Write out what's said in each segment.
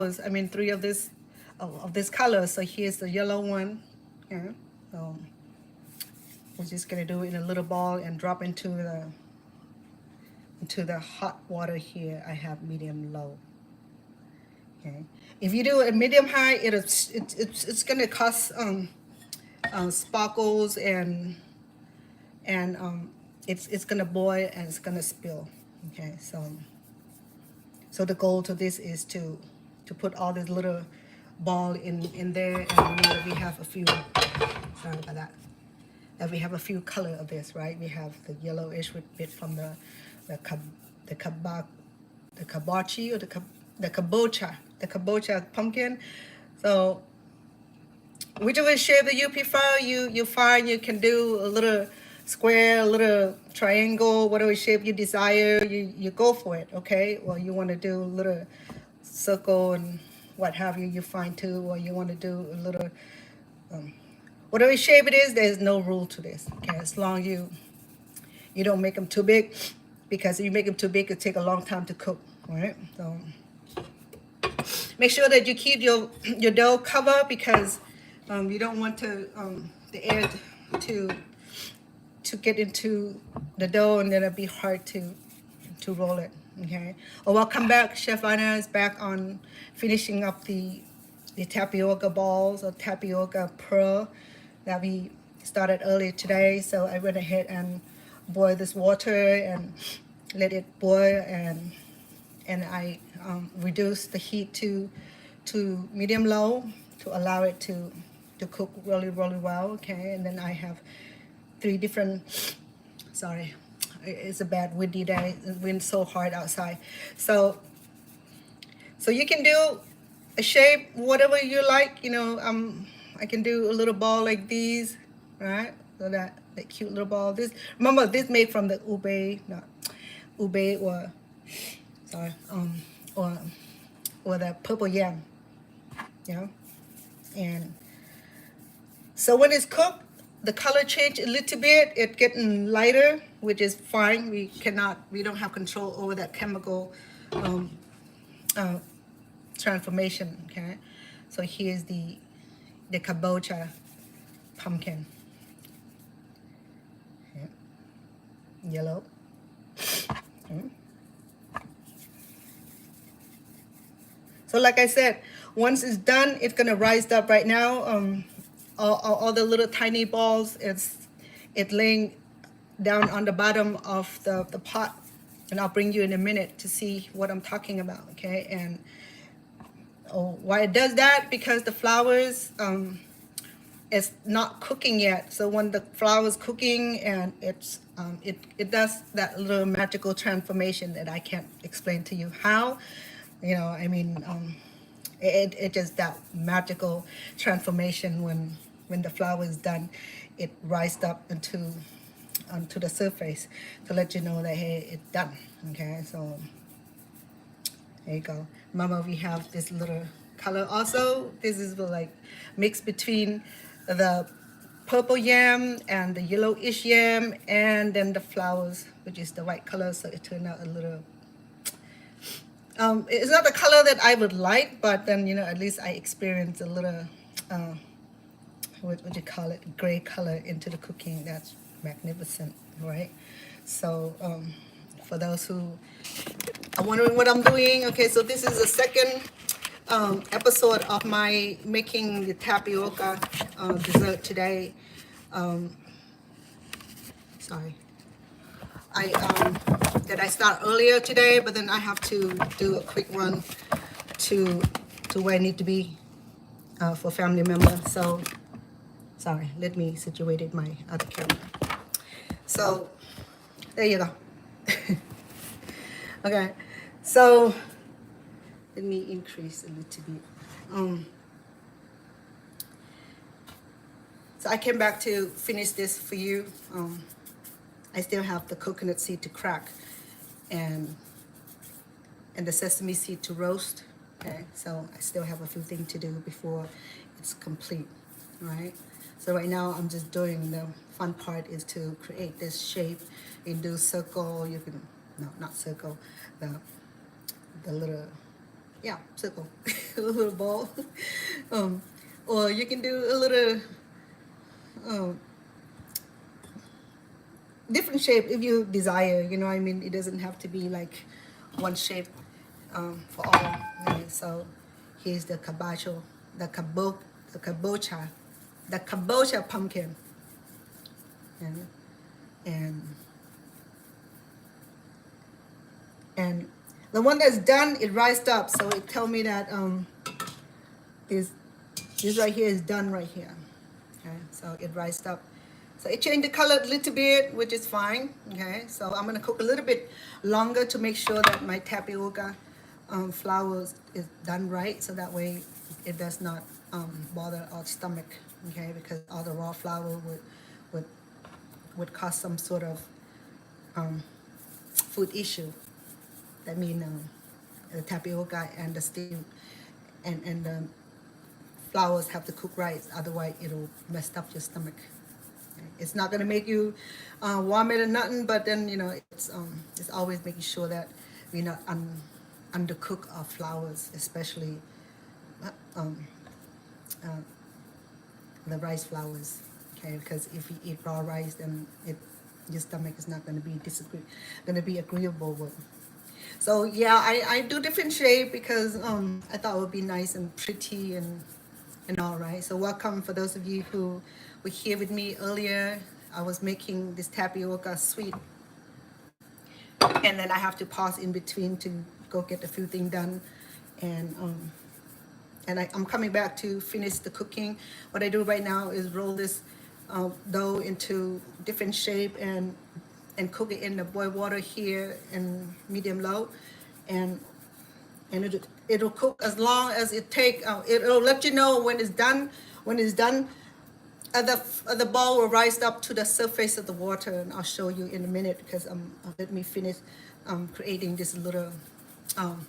I mean, three of this color. So here's the yellow one. Yeah. So we're just gonna do it in a little ball and drop into the hot water here. I have medium low. Okay. If you do a medium high, it's gonna cause sparkles and it's gonna boil and it's gonna spill. Okay. So the goal to this is to put all this little ball in there, and remember we have a few. Sorry about that. And we have a few color of this, right? We have the yellowish with bit from the cab, the kabak, the kabachi or the kabocha pumpkin. So whichever shape that you prefer, you find you can do a little square, a little triangle, whatever shape you desire, you go for it, okay? Or you want to do a little circle and what have you, you find too, or you want to do a little whatever shape it is, there's no rule to this, okay? As long as you don't make them too big, because if you make them too big, it take a long time to cook, all right? So make sure that you keep your dough covered, because you don't want the air to get into the dough, and then it'll be hard to roll it, okay? Oh, welcome back. Chef Vanna is back on finishing up the tapioca balls or tapioca pearl that we started earlier today. So I went ahead and boiled this water and let it boil, and I reduced the heat to medium low to allow it to cook really well, okay? And then I have three different, sorry, it's a bad windy day, it winds so hard outside. So you can do a shape whatever you like, you know. I can do a little ball like these, right? So that cute little ball. This, remember, this made from the ube or sorry, or the purple yam, you know. And so when it's cooked, the color change a little bit. It's getting lighter, which is fine. We don't have control over that chemical transformation, okay? So here's the kabocha pumpkin. Yeah. Yellow. Okay. So like I said, once it's done, it's gonna rise up right now. All the little tiny balls, it's laying down on the bottom of the pot, and I'll bring you in a minute to see what I'm talking about, okay? And why it does that, because the flowers it's not cooking yet. So when the flour is cooking, and it does that little magical transformation that I can't explain to you how, you know. I mean, it just that magical transformation when the flour is done, it rises up onto the surface to let you know that, hey, it's done, okay? So there you go. Mama, we have this little color also. This is like mix between the purple yam and the yellowish yam, and then the flowers, which is the white color. So it turned out a little, it's not the color that I would like, but then, you know, at least I experienced a little, what you call it, gray color into the cooking. That's magnificent, right? So for those who are wondering what I'm doing, okay, so this is the second episode of my making the tapioca dessert today. Sorry, that I start earlier today, but then I have to do a quick run to where I need to be for family member. So sorry, let me situate my other camera. So there you go. Okay, so let me increase a little bit. So I came back to finish this for you. I still have the coconut seed to crack, and the sesame seed to roast. Okay, so I still have a few things to do before it's complete, right? So right now I'm just doing, the fun part is to create this shape. You can do circle, you can, no, not circle, the little yeah, circle, a little ball. um, or you can do a little um, different shape if you desire. You know what I mean? It doesn't have to be like one shape for all. Okay, so here's the kabacho, the kabo, the kabocha, the kabocha pumpkin, and and and the one that's done, it rised up, so it tell me that this this right here is done right here. Okay, so it rised up. So it changed the color a little bit, which is fine. Okay, so I'm gonna cook a little bit longer to make sure that my tapioca flour is done right, so that way it does not bother our stomach. Okay, because all the raw flour would would cause some sort of food issue. That means the tapioca and the steam and the flours have to cook right, otherwise it'll mess up your stomach. Okay? It's not gonna make you vomit or nothing, but then you know it's always making sure that we not undercook our flours, especially um, uh, the rice flours. Okay, because if you eat raw rice, then your stomach is not going to be agreeable with. So yeah, I do different shape because I thought it would be nice and pretty and all right. So welcome for those of you who were here with me earlier. I was making this tapioca sweet, and then I have to pause in between to go get a few things done, and I'm coming back to finish the cooking. What I do right now is roll this dough into different shape and cook it in the boiled water here in medium low, and it'll cook as long as it take. It'll let you know when it's done. When it's done, the ball will rise up to the surface of the water, and I'll show you in a minute because let me finish creating um,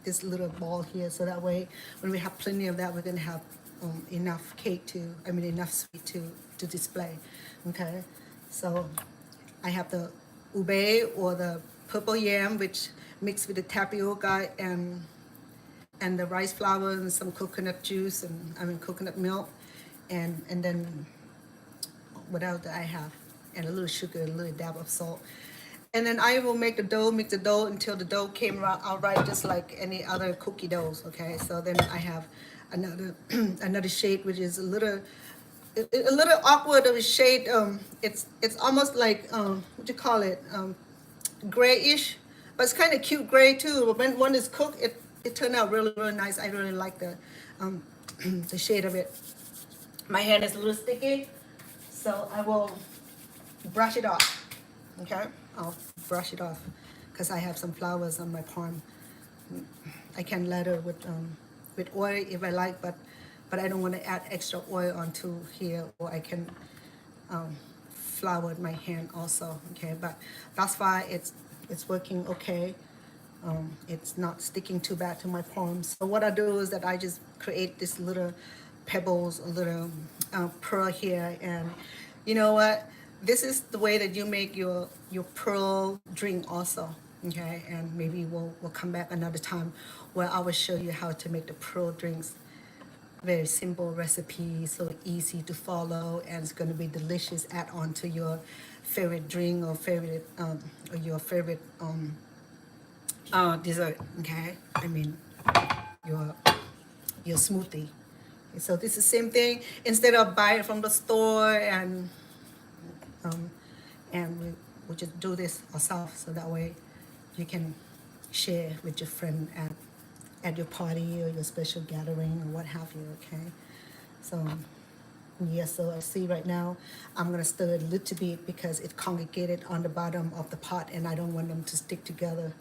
this little ball here, so that way when we have plenty of that, we're gonna have enough cake enough sweet to display. Okay, so I have the ube or the purple yam, which mixed with the tapioca and the rice flour and some coconut juice and coconut milk, and then what else do I have? And a little sugar, a little dab of salt. And then I will make the dough, mix the dough until the dough came out right, just like any other cookie doughs. Okay, so then I have another another shade, which is a little awkward of a shade. It's almost like what do you call it? Grayish, but it's kind of cute gray too. But when it's cooked, it turned out really nice. I really like the the shade of it. My hand is a little sticky, so I will brush it off. Okay, I'll brush it off because I have some flowers on my palm. I can lather with oil if I like, but I don't want to add extra oil onto here, or I can flour my hand also. Okay, but that's why it's working okay. It's not sticking too bad to my palms. So what I do is that I just create this little pebbles, a little pearl here, and you know what? This is the way that you make your pearl drink also. Okay, and maybe we'll come back another time where I will show you how to make the pearl drinks. Very simple recipe, so easy to follow, and it's going to be delicious. Add on to your favorite drink or your favorite dessert. Okay, I mean your smoothie. So this is the same thing. Instead of buy it from the store and we just do this ourselves, so that way you can share with your friend at your party or your special gathering or what have you. Okay, so yes, so I see right now I'm gonna stir it a little bit because it congregated on the bottom of the pot and I don't want them to stick together.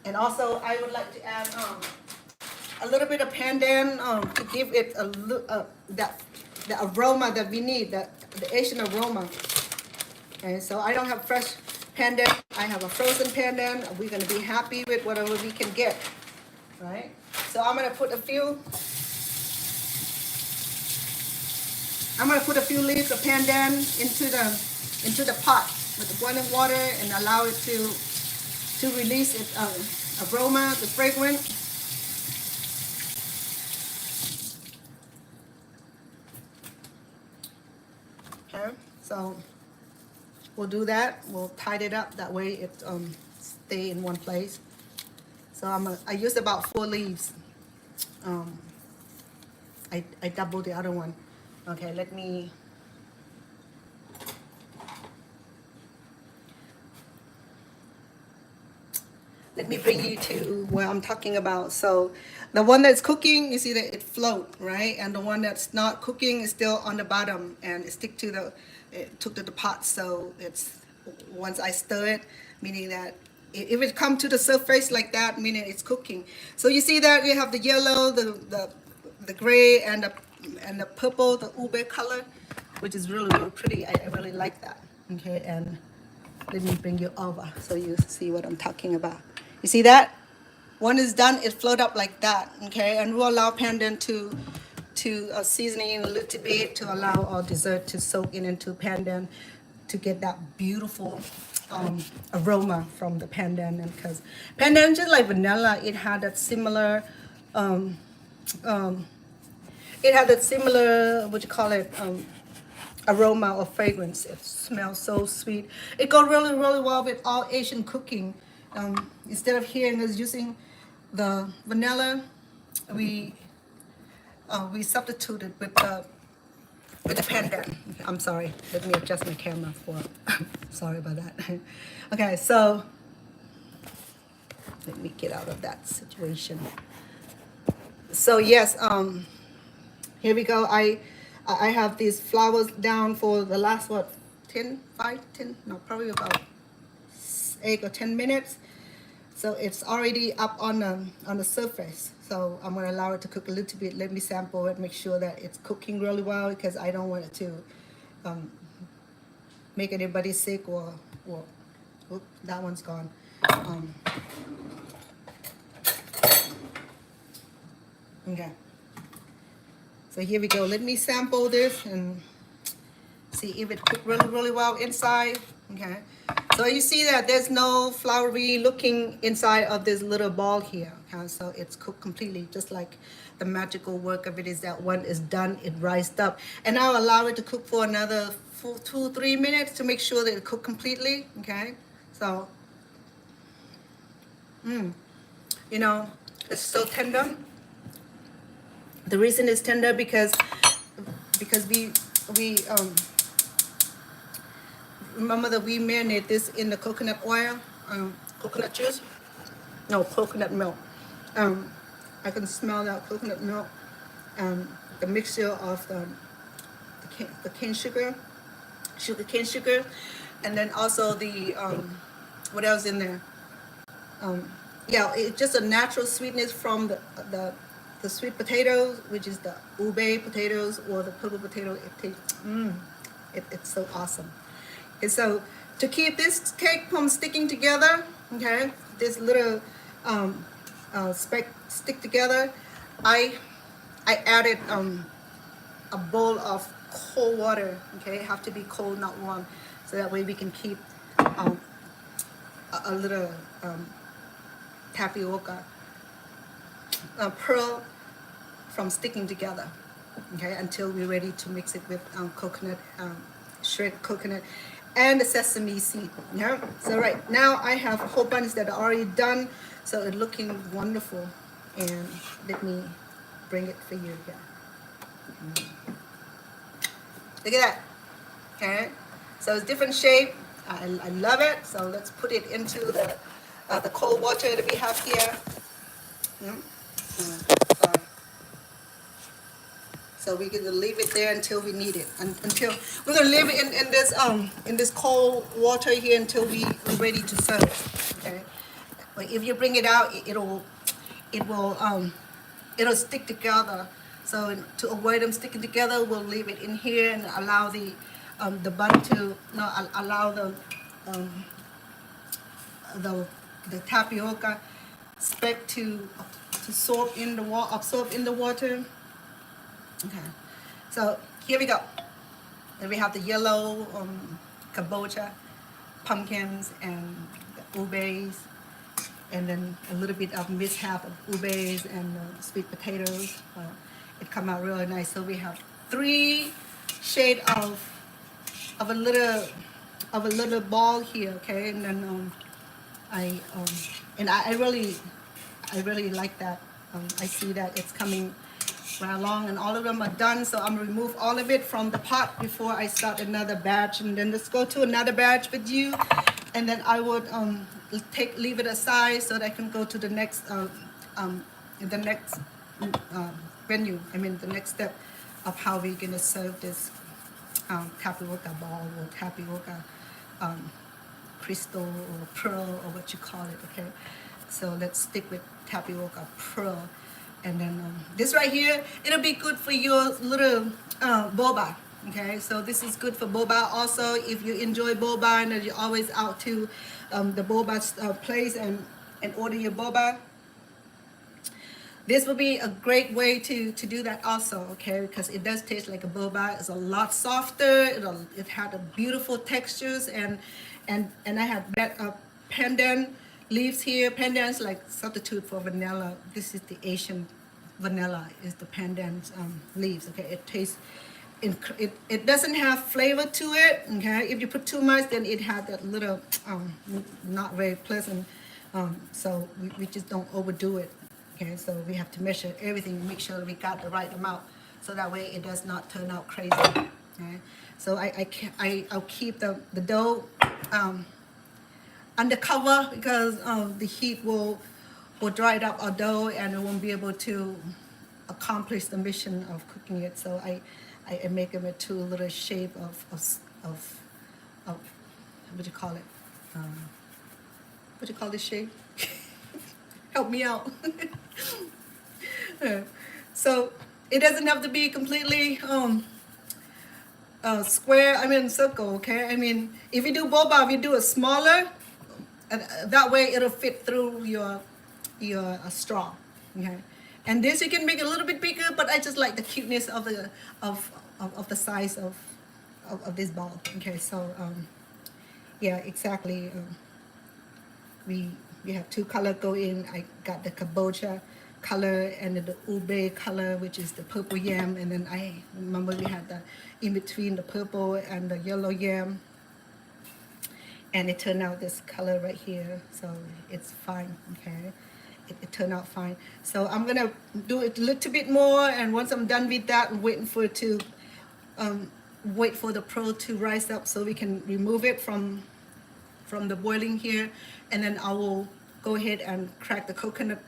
And also I would like to add a little bit of pandan to give it the aroma that we need, the Asian aroma. Okay, so I don't have fresh pandan. I have a frozen pandan. We're gonna be happy with whatever we can get, right? So I'm gonna put a few leaves of pandan into the pot with the boiling water and allow it to release its aroma, the fragrance. So we'll do that. We'll tie it up. That way it stay in one place. So I use about 4 leaves. I double the other one. Okay, let me bring you to what I'm talking about. So the one that's cooking, you see that it float, right? And the one that's not cooking is still on the bottom and it stick to the pot. So it's once I stir it, meaning that if it come to the surface like that, meaning it's cooking. So you see that you have the yellow, the gray, and the purple, the ube color, which is really, really pretty. I really like that. Okay, and let me bring you over so you see what I'm talking about. You see that? One is done, it float up like that, okay? And we'll allow pandan to seasoning a little bit to allow our dessert to soak in into pandan to get that beautiful aroma from the pandan. And because pandan, just like vanilla, it had that similar, what you call it, aroma or fragrance. It smells so sweet. It goes really, really well with all Asian cooking. Instead of hearing us using the vanilla, we substituted with the pandan. I'm sorry. Let me adjust my camera for. Sorry about that. Okay, so let me get out of that situation. So yes, here we go. I have these flowers down for the last 10, no, probably about 8 or 10 minutes. So it's already up on the surface. So I'm gonna allow it to cook a little bit. Let me sample it, make sure that it's cooking really well because I don't want it to make anybody sick or oops, that one's gone. Okay. So here we go. Let me sample this and see if it cooked really, really well inside. Okay. So you see that there's no floury looking inside of this little ball here. Okay. So it's cooked completely, just like the magical work of it is that when it's done, it rised up. And I'll allow it to cook for another 2-3 minutes to make sure that it cooked completely. Okay. So, you know, it's so tender. The reason it's tender because we remember that we marinate this in the coconut oil, coconut juice, no, coconut milk. I can smell that coconut milk, the mixture of the cane sugar, cane sugar, and then also the what else in there? Yeah, it's just a natural sweetness from the sweet potatoes, which is the ube potatoes or the purple potato. It tastes, it's so awesome. And so to keep this cake from sticking together, okay, this little speck stick together, I added a bowl of cold water. Okay, it have to be cold, not warm, so that way we can keep a little tapioca pearl from sticking together, okay, until we're ready to mix it with coconut, shredded coconut, and the sesame seed. Yeah. So right now I have a whole bunch that are already done, so it's looking wonderful. And let me bring it for you here. Look at that. Okay. So it's different shape. I love it. So let's put it into the cold water that we have here. Sorry. So we're gonna leave it there until we need it. Until we're gonna leave it in this cold water here until we're ready to serve. Okay. But if you bring it out, it'll stick together. So to avoid them sticking together, we'll leave it in here and allow the bun to allow the tapioca speck to absorb in the water. Okay, so here we go. And we have the yellow kabocha, pumpkins, and the ubes, and then a little bit of mishap of ubes and sweet potatoes. It come out really nice. So we have 3 shades of of a little ball here, okay, and then I and I really like that. I see that it's coming right along, and all of them are done. So I'm gonna remove all of it from the pot before I start another batch, and then let's go to another batch with you, and then I would leave it aside so that I can go to the next the next venue. I mean the next step of how we're gonna serve this tapioca ball or tapioca crystal or pearl or what you call it, okay? So let's stick with tapioca pearl. And then this right here, it'll be good for your little boba, okay? So this is good for boba. Also, if you enjoy boba and you're always out to the boba place and order your boba, this will be a great way to do that also, okay? Because it does taste like a boba. It's a lot softer. It had a beautiful textures, and I have pandan leaves here. Pandan is like substitute for vanilla. This is the Asian vanilla, is the pandan leaves, okay? It tastes, it doesn't have flavor to it, okay? If you put too much, then it had that little not very pleasant. So we just don't overdo it. Okay, so we have to measure everything, make sure we got the right amount, so that way it does not turn out crazy. Okay, so I'll keep the dough under cover because the heat will dry up our dough and it won't be able to accomplish the mission of cooking it. So I make them into a little shape of what do you call it? What do you call this shape? Help me out. So it doesn't have to be completely square, I mean circle, okay? I mean, if you do boba, we do it smaller, and that way it'll fit through your straw, okay? And this you can make a little bit bigger, but I just like the cuteness of the the size of this ball, okay? So yeah, exactly. We have two colors go in. I got the kabocha color and the ube color, which is the purple yam, and then I remember we had the in between the purple and the yellow yam, and it turned out this color right here, so it's fine, okay? It turned out fine. So I'm gonna do it a little bit more, and once I'm done with that, I'm waiting for it to wait for the pearl to rise up so we can remove it from the boiling here, and then I will go ahead and crack the coconut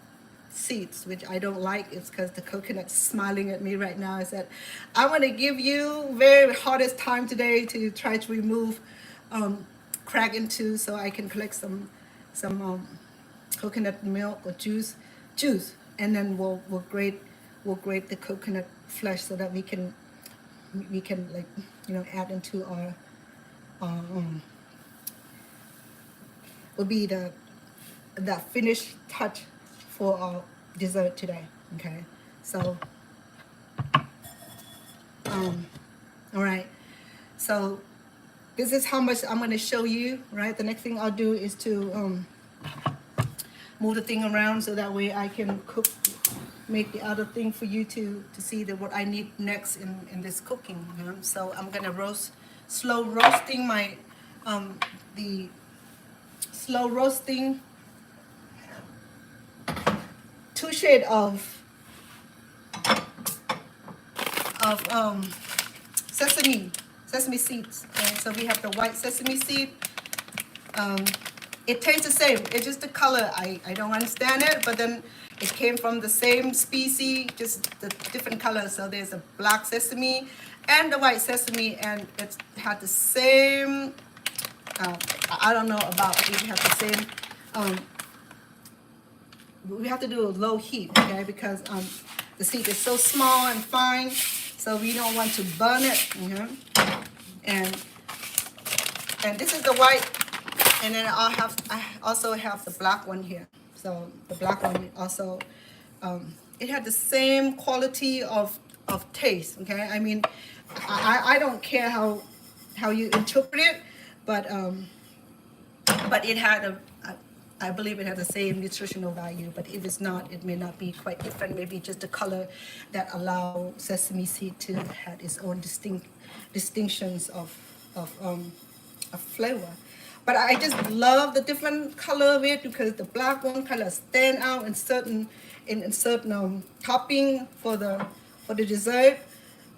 seeds, which I don't like. It's because the coconut's smiling at me right now. I said, I want to give you very hardest time today to try to remove crack into, so I can collect some coconut milk or juice, and then we'll grate the coconut flesh so that we can like, you know, add into our will be the finished touch for our dessert today, okay? So all right, so this is how much I'm going to show you, right? The next thing I'll do is to move the thing around so that way I can make the other thing for you to see that what I need next in this cooking, you know? So I'm going to slow roasting my slow roasting 2 shades of sesame seeds. Okay? So we have the white sesame seed. It tastes the same. It's just the color. I don't understand it, but then it came from the same species, just the different colors. So there's a black sesame and the white sesame, and it had the same. I don't know about if you have the same. We have to do a low heat, okay? Because the seed is so small and fine, so we don't want to burn it. Okay? And this is the white, and then I also have the black one here. So the black one also, it had the same quality of taste. Okay, I mean, I don't care how you interpret it, but it had I believe it had the same nutritional value, but if it's not, it may not be quite different. Maybe just the color that allow sesame seed to have its own distinctions of of flavor. But I just love the different color of it because the black one kind of stand out in certain topping for the dessert,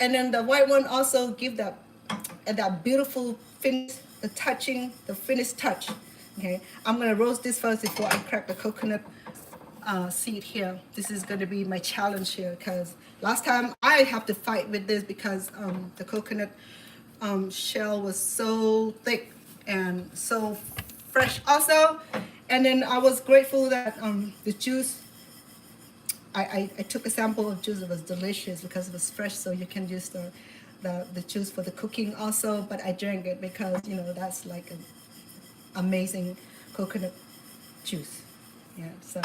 and then the white one also give that beautiful finish, the finished touch. Okay, I'm gonna roast this first before I crack the coconut seed here. This is gonna be my challenge here because last time I have to fight with this because the coconut shell was so thick and so fresh also. And then I was grateful that the juice, I took a sample of juice. It was delicious because it was fresh, so you can use the juice for the cooking also. But I drank it because that's like an amazing coconut juice. Yeah, so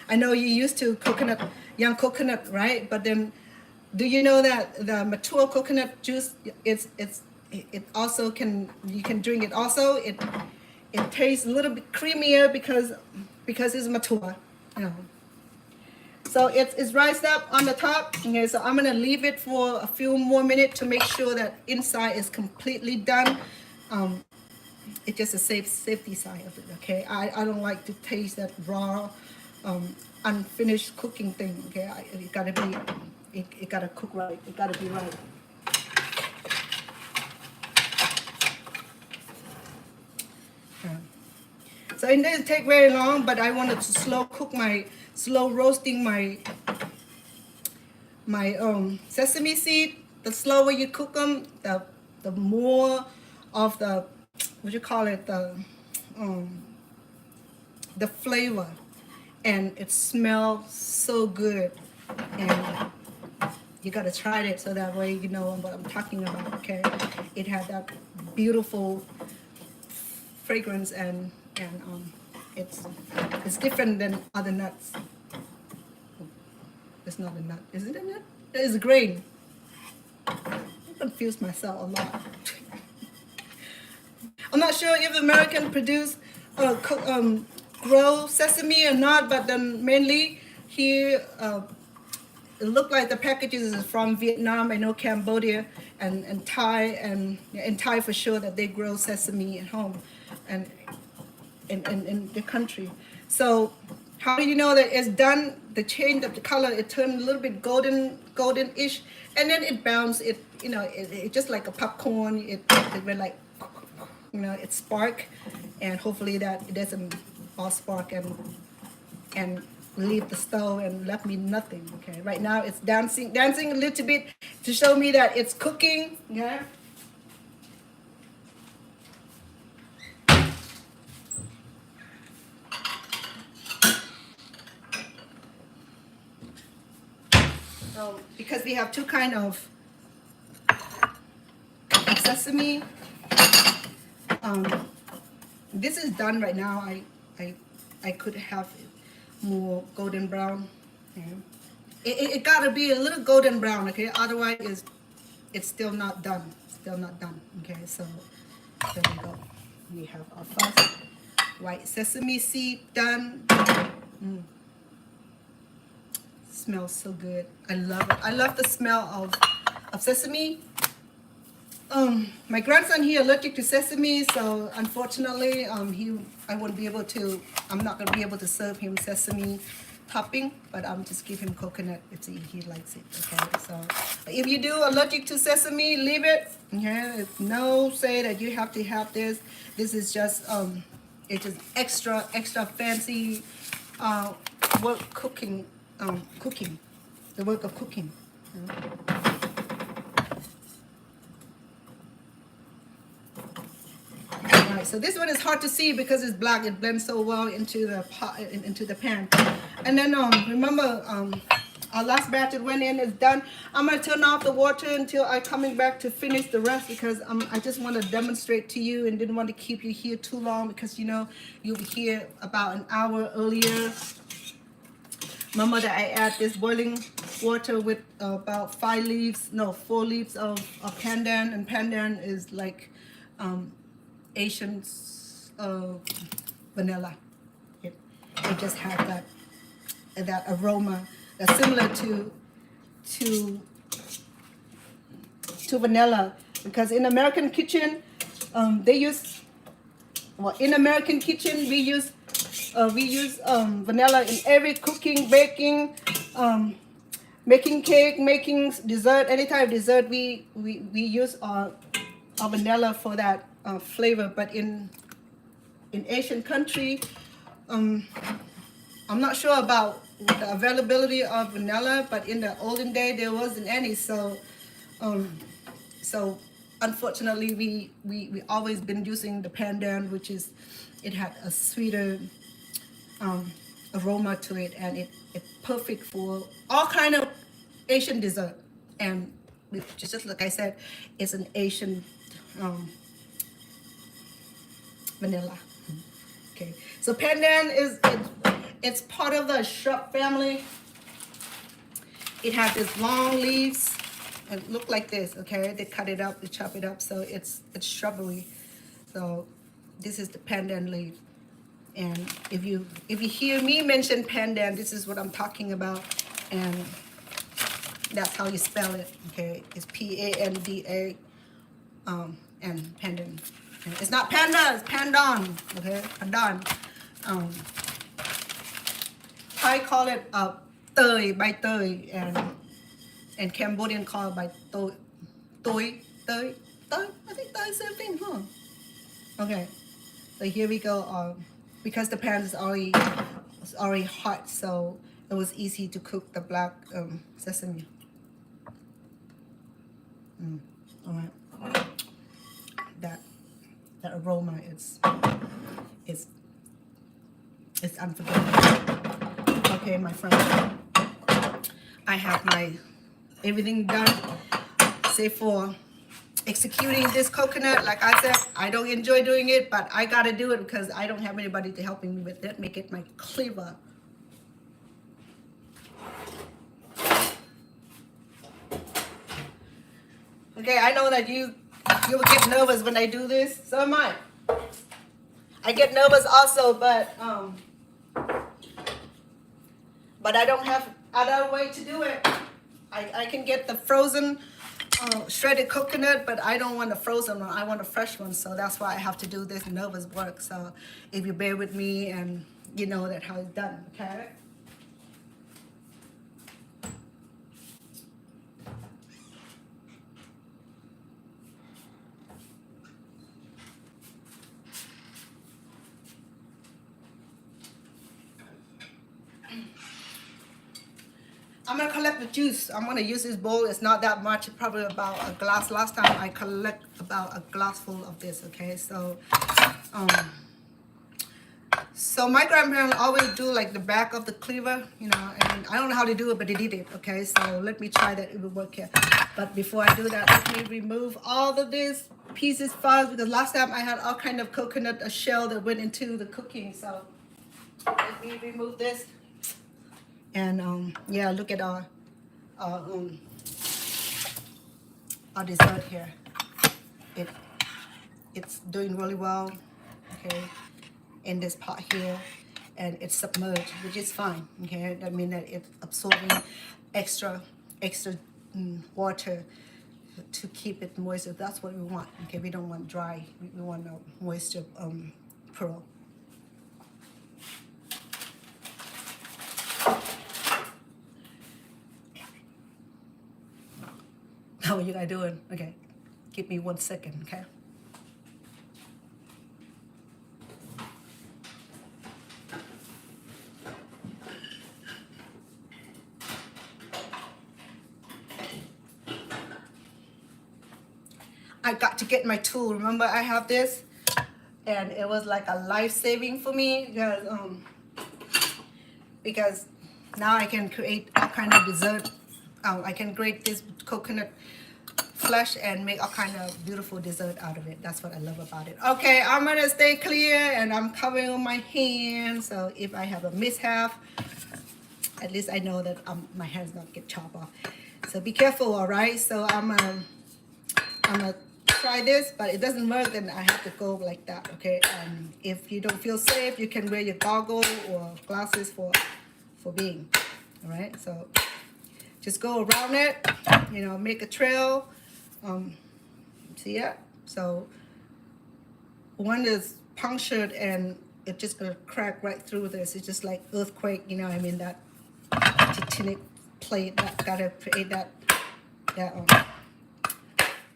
I know you're used to young coconut, right? But then, do you know that the mature coconut juice, it also you can drink it also. It tastes a little bit creamier because it's mature, you know. So it's rised up on the top. Okay, so I'm gonna leave it for a few more minutes to make sure that inside is completely done. It's just a safety side of it. Okay, I don't like to taste that raw, unfinished cooking thing. Okay, it gotta cook right. It gotta be right. So it didn't take very long, but I wanted to slow roasting my sesame seed. The slower you cook them, the more of the the flavor, and it smells so good. And you gotta try it so that way you know what I'm talking about. Okay, it had that beautiful fragrance and it's different than other nuts. It's not a nut. Is it a nut? It's a grain. I confuse myself a lot. I'm not sure if American produce grow sesame or not, but then mainly here it looked like the packages is from Vietnam. I know Cambodia and Thai, and in Thai for sure that they grow sesame at home and in the country. So how do you know that it's done? The change of the color, it turned a little bit golden-ish, and then it bounced. It just like a popcorn. It went like, it spark, and hopefully that it doesn't all spark and leave the stove and left me nothing. Okay, right now it's dancing a little bit to show me that it's cooking. Yeah. So because we have two kind of sesame, this is done right now. I could have more golden brown. Okay. It gotta be a little golden brown, okay? Otherwise, it's still not done. Still not done. Okay, so there we go. We have our first white sesame seed done. Smells so good. I love it. I love the smell of sesame. My grandson here allergic to sesame, so unfortunately, I won't be able to. I'm not gonna be able to serve him sesame topping, but I'm just give him coconut if he likes it. Okay, so if you do allergic to sesame, leave it. Okay, no say that you have to have this. This is just it's just extra fancy work cooking. The work of cooking. Alright, so this one is hard to see because it's black. It blends so well into the pot, into the pan. And then remember our last batch that went in is done. I'm gonna turn off the water until I'm coming back to finish the rest because I just want to demonstrate to you and didn't want to keep you here too long because you'll be here about an hour earlier. Remember that I add this boiling water with about 4 leaves of pandan, and pandan is like Asian vanilla. It just has that aroma that's similar to vanilla, because in American kitchen They use, well, in American kitchen we use vanilla in every cooking, baking, making cake, making dessert. Any type of dessert we use vanilla for that flavor. But in Asian country, um, I'm not sure about the availability of vanilla, but in the olden day there wasn't any. So so unfortunately we always been using the pandan, which is, it had a sweeter aroma to it, and it's perfect for all kind of Asian dessert. And just like I said, it's an Asian vanilla. Okay, so pandan it's part of the shrub family. It has these long leaves and look like this. Okay, they cut it up, they chop it up, so it's shrubbery. So this is the pandan leaf. And if you hear me mention pandan, this is what I'm talking about, and that's how you spell it. Okay, it's P-A-N-D-A, and pandan. And it's not panda, it's pandan. Okay, pandan. Thai call it tơi, by tơi, and Cambodian call it by tôi, tơi. I think tơi is the same thing, huh? Okay, so here we go. Because the pan is already hot, so it was easy to cook the black sesame. All right, that aroma is unforgettable. Okay, my friend, I have my everything done, save for executing this coconut. Like I said, I don't enjoy doing it, but I gotta do it because I don't have anybody to helping me with it. Make it my cleaver. Okay, I know that you will get nervous when I do this. So am I. I get nervous also, but I don't have other way to do it. I can get the frozen shredded coconut, but I don't want a frozen one. I want a fresh one, so that's why I have to do this nervous work. So if you bear with me, and you know that how it's done, okay? I'm gonna collect the juice. I'm gonna use this bowl. It's not that much, probably about a glass. Last time I collect about a glass full of this, okay? So so my grandparents always do like the back of the cleaver, you know, and I don't know how to do it, but they did it, okay? So let me try that, it will work here. But before I do that, let me remove all of these pieces first, because last time I had all kind of coconut, a shell that went into the cooking. So let me remove this. And yeah, look at our dessert here. It's doing really well, okay, in this pot here, and it's submerged, which is fine, okay. That means that it's absorbing extra water to keep it moist. That's what we want, okay. We don't want dry. We want a moisture pearl. How are you guys doing? Okay, give me 1 second, okay. I got to get my tool. Remember, I have this, and it was like a life-saving for me, because now I can create all kind of dessert. I can grate this coconut flesh and make all kind of beautiful dessert out of it. That's what I love about it. Okay, I'm gonna stay clear, and I'm covering on my hands, so if I have a mishap, at least I know that my hands not get chopped off. So be careful, all right? So I'm gonna try this, but it doesn't work, then I have to go like that, okay? And if you don't feel safe, you can wear your goggle or glasses for being, all right? So just go around it, you know, make a trail. See it? So one is punctured and it's just gonna crack right through this. It's just like earthquake, you know what I mean? That tectonic plate that gotta create that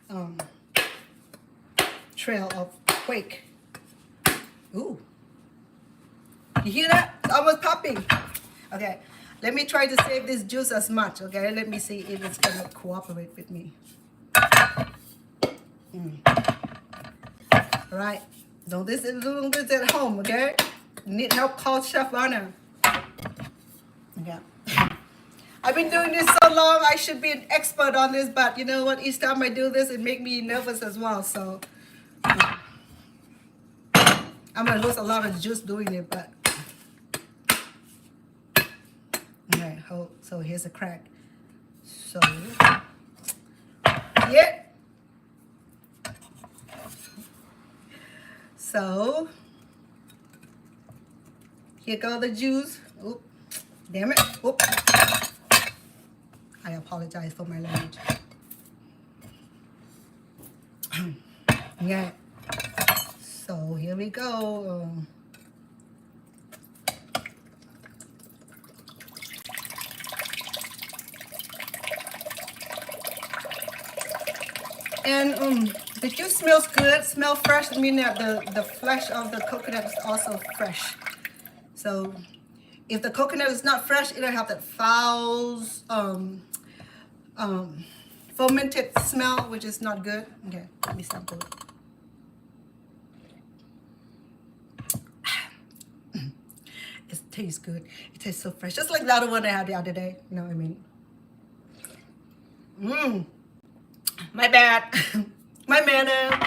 um, trail of quake. Ooh, you hear that? It's almost popping. Okay, let me try to save this juice as much. Okay, let me see if it's gonna cooperate with me. All right, so this is doing this at home. Okay, need help, call Chef Vanna. Okay. I've been doing this so long, I should be an expert on this, but you know what? Each time I do this, it makes me nervous as well. So I'm gonna lose a lot of juice doing it, but okay. So here's a crack. So yeah. So here go the juice. Oop, damn it. Oop. I apologize for my language. Yeah. So here we go. And the juice smells good, smell fresh. I mean that the flesh of the coconut is also fresh. So if the coconut is not fresh, it'll have that foul, fermented smell, which is not good. Okay, let me sample it. It tastes good. It tastes so fresh, just like the other one I had the other day. You know what I mean? My bad. My manner.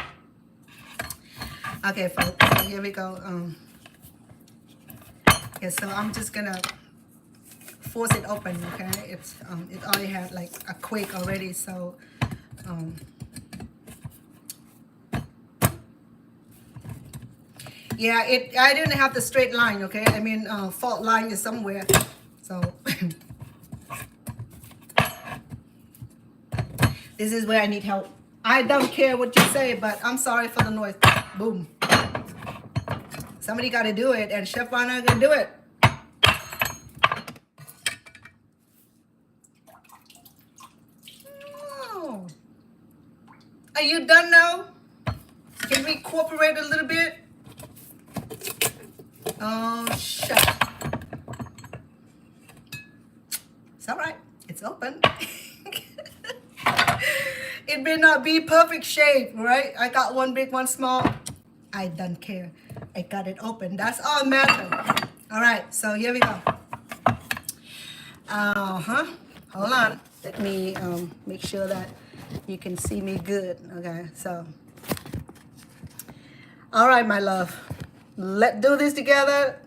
Okay, folks. So here we go. Okay, so I'm just gonna force it open. Okay, it's it already had like a quake already. So yeah, I didn't have the straight line. Okay, I mean fault line is somewhere. So this is where I need help. I don't care what you say, but I'm sorry for the noise. Boom. Somebody got to do it, and Chef Vanna gonna do it. Oh. Are you done now? Can we cooperate a little bit? Oh, shit. It's all right. It's open. It may not be perfect shape, right? I got one big, one small. I don't care. I got it open. That's all matter. All right, so here we go. Hold on. Let me make sure that you can see me good. Okay, so. All right, my love. Let's do this together.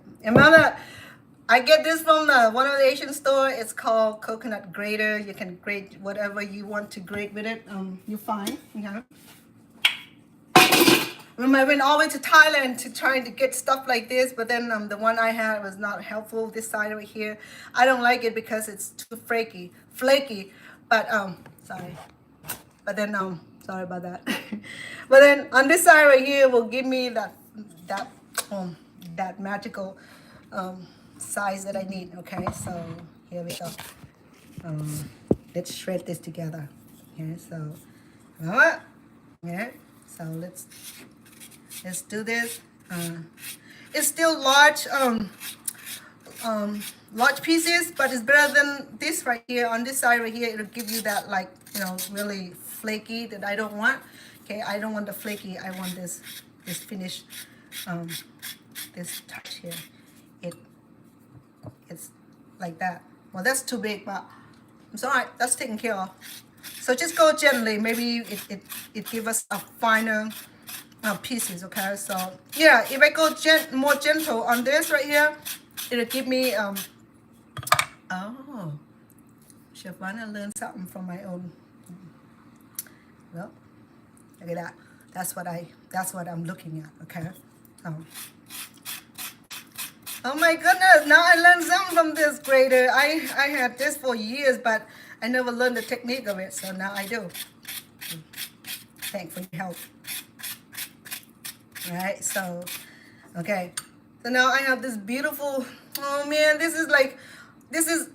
I get this from one of the Asian store. It's called coconut grater. You can grate whatever you want to grate with it. You're fine. Okay. Remember, I went all the way to Thailand to trying to get stuff like this, but then the one I had was not helpful. This side over here, I don't like it because it's too flaky. But sorry. But then sorry about that. But then on this side right here will give me that magical size that I need. Okay, so here we go. Let's shred this together. Okay, so yeah, so let's do this. It's still large large pieces, but it's better than this right here. On this side right here, it'll give you that, like, you know, really flaky that I don't want. Okay, I don't want the flaky. I want this finish, this touch here. It's like that. Well, that's too big, but it's all right. That's taken care of. So just go gently. Maybe it give us a finer pieces. Okay, so yeah, if I go more gentle on this right here, it'll give me oh, Chef Vanna learned something from my own. Well, look at that. That's what I'm looking at. Okay. Oh my goodness! Now I learned something from this grater. I had this for years, but I never learned the technique of it. So now I do. Thanks for your help. right? So, okay. So now I have this beautiful, oh man, this is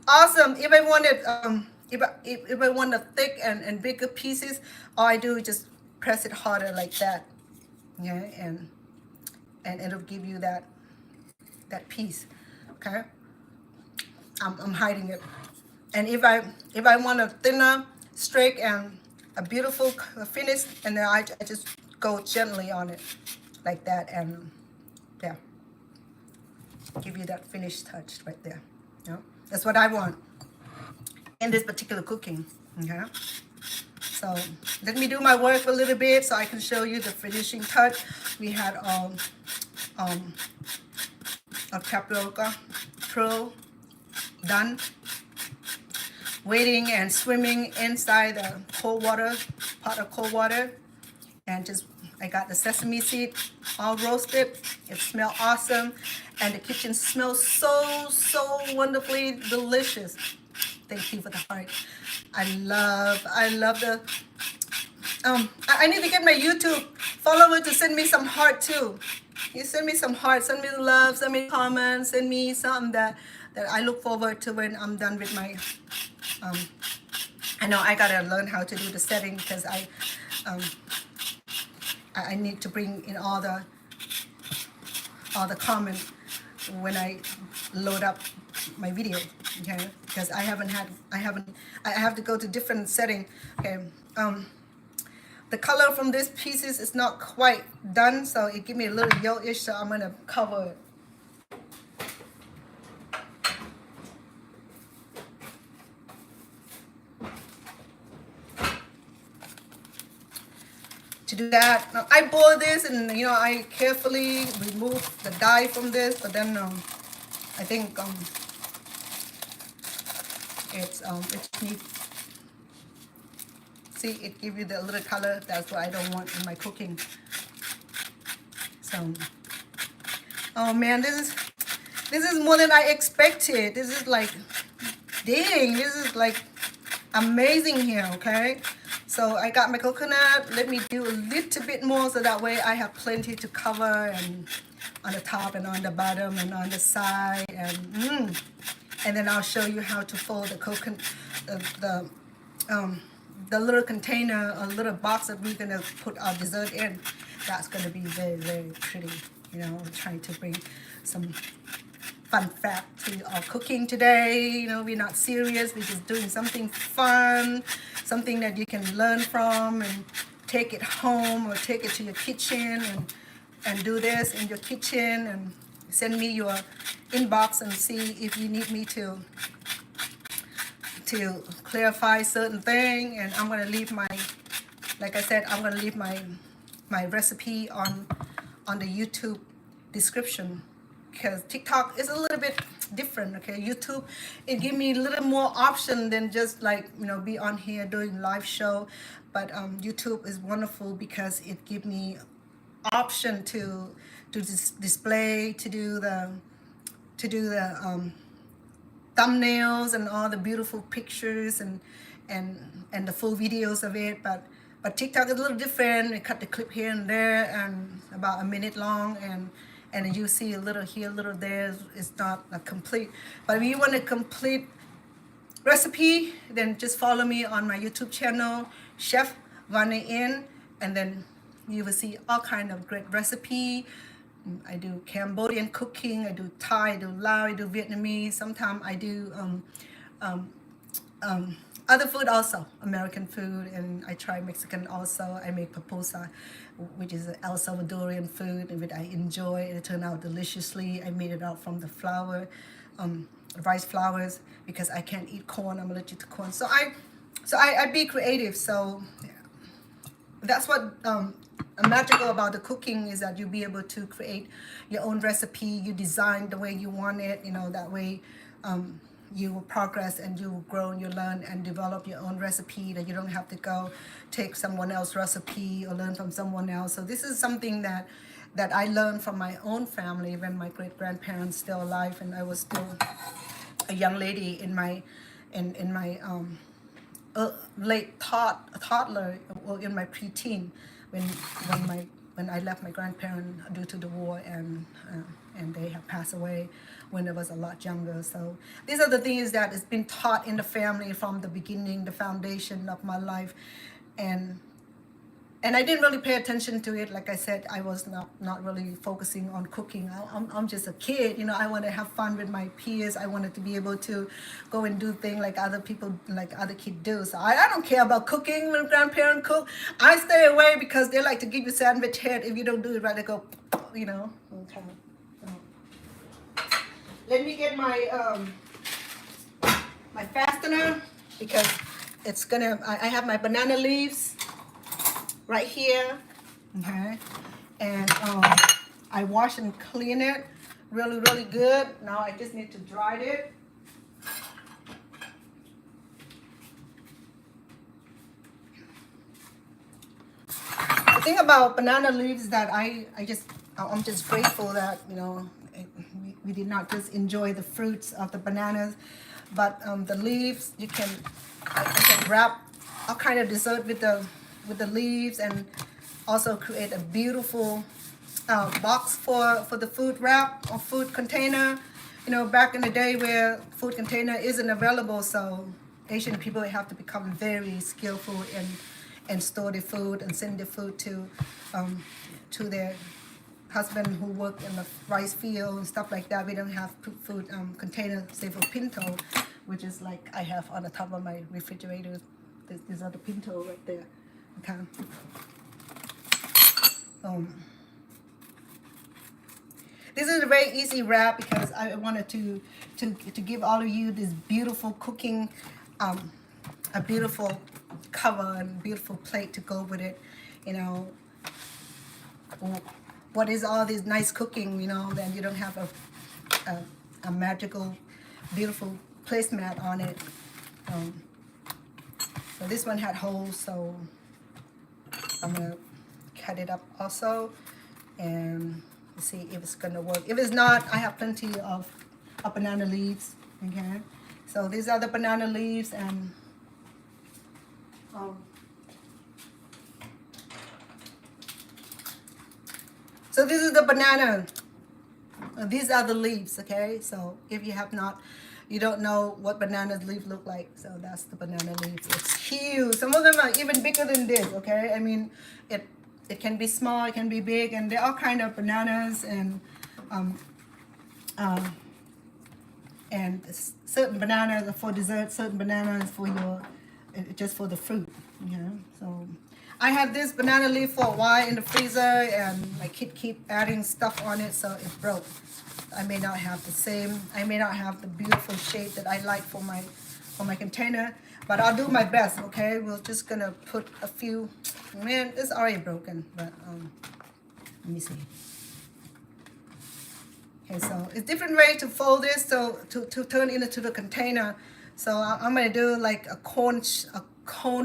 awesome. If I wanted, if I want the thick and bigger pieces, all I do is just press it harder like that, okay? And it'll give you that piece, okay? I'm hiding it. And if I want a thinner streak and a beautiful finish, and then I just go gently on it like that, and yeah, give you that finished touch right there. You know? That's what I want in this particular cooking. Okay. So let me do my work a little bit so I can show you the finishing touch. We had um, a tapioca pearl done, waiting and swimming inside the cold water, pot of cold water, and just I got the sesame seed all roasted. It smelled awesome, and the kitchen smells so wonderfully delicious. Thank you for the heart. I love the I need to get my YouTube follower to send me some heart too. You send me some heart, send me love, send me comments, send me something that I look forward to when I'm done with my I know I gotta learn how to do the setting because I need to bring in all the comments when I load up my video, okay? Because I have to go to different setting, okay? The color from these pieces is not quite done, so it give me a little yellowish, so I'm gonna cover it. To do that, now, I boil this, and I carefully remove the dye from this, but then I think it needs. See, it gives you the little color. That's what I don't want in my cooking. So, oh man, this is more than I expected. This is like, dang, this is like amazing here. Okay. So I got my coconut. Let me do a little bit more so that way I have plenty to cover, and on the top and on the bottom and on the side, and then I'll show you how to fold the coconut, the little container, a little box that we're gonna put our dessert in. That's gonna be very pretty. We're trying to bring some fun fact to our cooking today. We're not serious. We're just doing something fun, something that you can learn from and take it home or take it to your kitchen and do this in your kitchen, and send me your inbox and see if you need me to clarify certain thing. And I'm gonna leave like I said, I'm gonna leave my recipe on the YouTube description, because TikTok is a little bit different. Okay, YouTube, it give me a little more option than just like be on here doing live show, but YouTube is wonderful because it give me option to display, to do the thumbnails and all the beautiful pictures and the full videos of it. But TikTok is a little different. We cut the clip here and there, and about a minute long, and you see a little here, a little there. It's not a complete. But if you want a complete recipe, then just follow me on my YouTube channel, Chef Vanna Inn, and then you will see all kind of great recipe. I do Cambodian cooking, I do Thai, I do Lao, I do Vietnamese. Sometimes I do other food also, American food, and I try Mexican also. I make pupusa, which is El Salvadorian food, and which I enjoy. It turned out deliciously. I made it out from the flour, rice flours, because I can't eat corn. I'm allergic to corn. So I be creative. So yeah. That's what magical about the cooking is, that you'll be able to create your own recipe. You design the way you want it. That way you will progress and you will grow and you learn and develop your own recipe, that you don't have to go take someone else's recipe or learn from someone else. So this is something that I learned from my own family when my great-grandparents still alive, and I was still a young lady in my late toddler, or in my preteen, when when I left my grandparents due to the war, and they have passed away when I was a lot younger. So these are the things that has been taught in the family from the beginning, the foundation of my life, and I didn't really pay attention to it. Like I said, I was not really focusing on cooking. I'm just a kid, you know. I want to have fun with my peers. I wanted to be able to go and do things like other people, like other kids do. So I don't care about cooking when grandparents cook. I stay away because they like to give you sandwich head if you don't do it right. They go, you know. Okay. So, let me get my my fastener because it's gonna. I have my banana leaves right here, okay, and I wash and clean it really good. Now I just need to dry it. The thing about banana leaves that I'm just grateful that, you know, we did not just enjoy the fruits of the bananas, but the leaves, you can wrap all kind of dessert with the leaves, and also create a beautiful box for the food wrap or food container. You know, back in the day where food container isn't available, so Asian people have to become very skillful and store the food and send the food to their husband who work in the rice field and stuff like that. We don't have food container, say for pinto, which is like I have on the top of my refrigerator. These are the pinto right there. Okay. This is a very easy wrap because I wanted to give all of you this beautiful cooking, a beautiful cover and beautiful plate to go with it. You know, what is all this nice cooking? You know, then you don't have a magical, beautiful placemat on it. So this one had holes, so I'm gonna cut it up also and see if it's gonna work. If it's not, I have plenty of banana leaves. Okay, so these are the banana leaves, and so this is the banana. These are the leaves. Okay, so if you have not, you don't know what banana leaf look like, so that's the banana leaves. It's huge. Some of them are even bigger than this. Okay, I mean, it can be small, it can be big, and there are all kind of bananas, and certain bananas are for dessert, certain bananas for your just for the fruit. Yeah. So I had this banana leaf for a while in the freezer, and my kid keep adding stuff on it, so it broke. I may not have the beautiful shape that I like for my container, but I'll do my best. Okay, we're just gonna put a few. Man, it's already broken, but let me see. Okay, so it's different way to fold this, so to turn it into the container. So I'm gonna do like a cone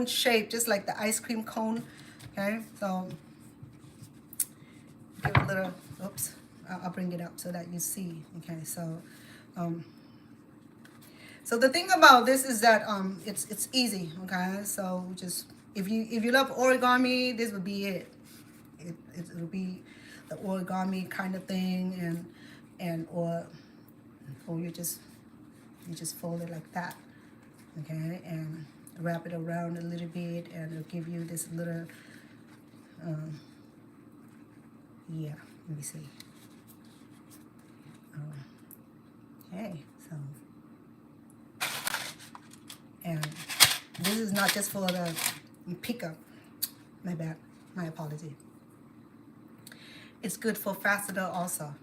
shape, just like the ice cream cone. Okay, so give it a little. Oops. I'll bring it up so that you see. Okay, so so the thing about this is that it's easy. Okay, so just if you love origami, this would be it. It'll be the origami kind of thing, or you just fold it like that. Okay, and wrap it around a little bit, and it'll give you this little yeah. Let me see. Okay, so, and this is not just for the pickup. My bad, my apology. It's good for fastener also.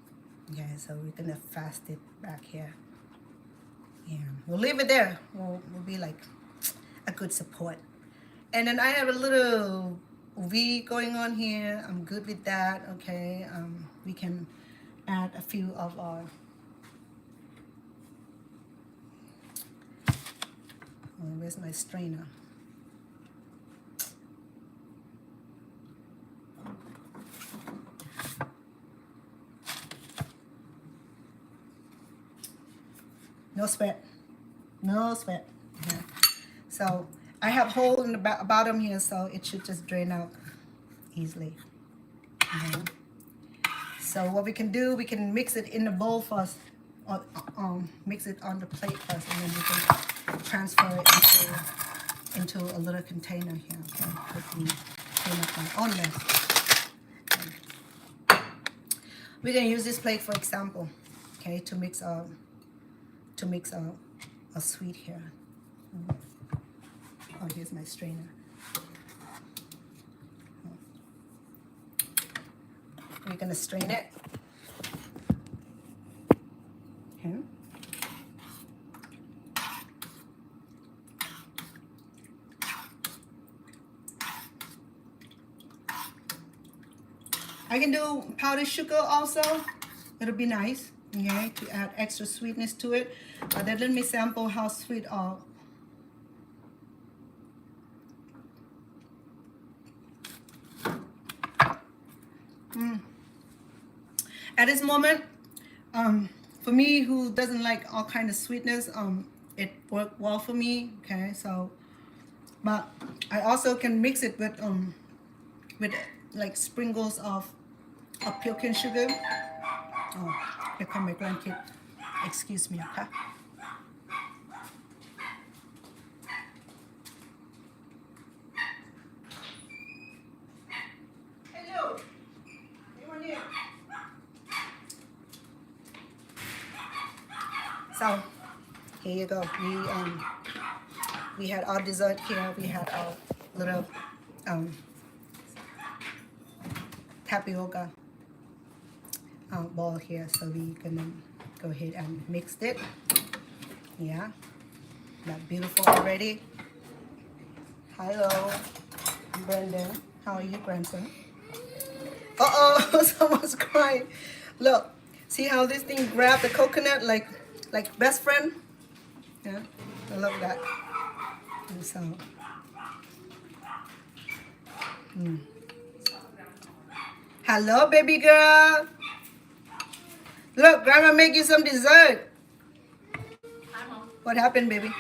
Okay, so we're gonna fast it back here. Yeah, we'll leave it there. We'll be like a good support. And then I have a little V going on here. I'm good with that. Okay, we can add a few of our where's my strainer? No sweat. No sweat. Yeah. So I have hole in the bottom here, so it should just drain out easily. Okay. So what we can do, we can mix it in the bowl first, or mix it on the plate first, and then we can transfer it into a little container here. Okay, let me clean up my own mess. Okay. We're gonna use this plate for example, okay, to mix a sweet here. Oh, here's my strainer. We're gonna strain it. Okay. I can do powdered sugar also. It'll be nice, okay, to add extra sweetness to it. But then let me sample how sweet At this moment, for me who doesn't like all kind of sweetness, it worked well for me. Okay, so, but I also can mix it with like sprinkles of pumpkin sugar. Oh, here come my grandkid. Excuse me, okay. Hello. Anyone here? So here you go. We had our dessert here. We had our little tapioca ball here. So we're gonna go ahead and mix it. Yeah, that's beautiful already. Hello, Brendan. How are you, grandson? Uh-oh, someone's crying. Look, see how this thing grabbed the coconut like best friend? Yeah, I love that. And so, hello, baby girl. Look, grandma make you some dessert. Hi, Mom. What happened, baby?